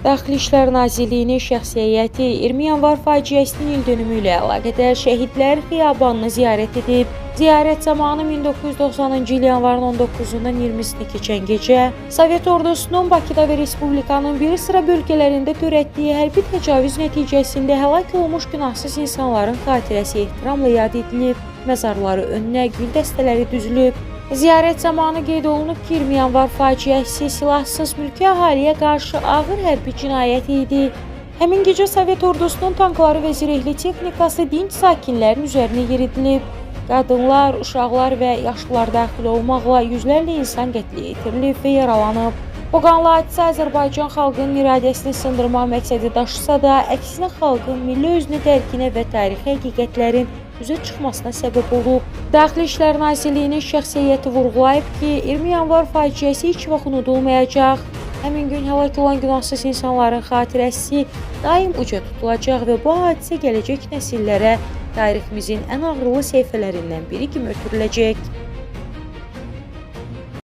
Daxili İşlər Nazirliyinin şəxsi heyəti 20 yanvar faciəsinin ildönümü ilə əlaqədar Şəhidlər Xiyabanını ziyarət edib. Ziyarət zamanı 1990-cı il yanvarın 19-dan 20-sinə keçən gecə Sovet ordusunun Bakıda və Respublikanın bir sıra bölgələrində törətdiyi hərbi təcavüz nəticəsində həlak olmuş günahsız insanların xatirəsi ehtiramla yad edilib, məzarları önünə gül dəstələri düzülüb. Ziyarət zamanı qeyd olunub ki, 20 yanvar faciəsi silahsız mülki əhaliyə qarşı ağır hərbi cinayət idi. Həmin gecə Sovet ordusunun tankları və zirehli texnikası dinc sakinlərin üzərinə yeridilib. Qadınlar, uşaqlar və yaşlılar daxil olmaqla yüzlərlə insan qətlə yetirilib və yaralanıb. Bu qanlı hadisə Azərbaycan xalqının iradəsini sındırmaq məqsədi daşısa da, əksinə xalqın milli özünü dərkinə və tarixi həqiqətlərin üzə çıxmasına səbəb olub. Daxili İşlər Nazirliyinin şəxsi heyəti vurğulayıb ki, 20 yanvar faciəsi heç vaxt unudulmayacaq. Həmin gün həlak olan günahsız insanların xatirəsi daim uca tutulacaq və bu hadisə gələcək nəsillərə tariximizin ən ağrılı səhifələrindən biri kimi ötürüləcək.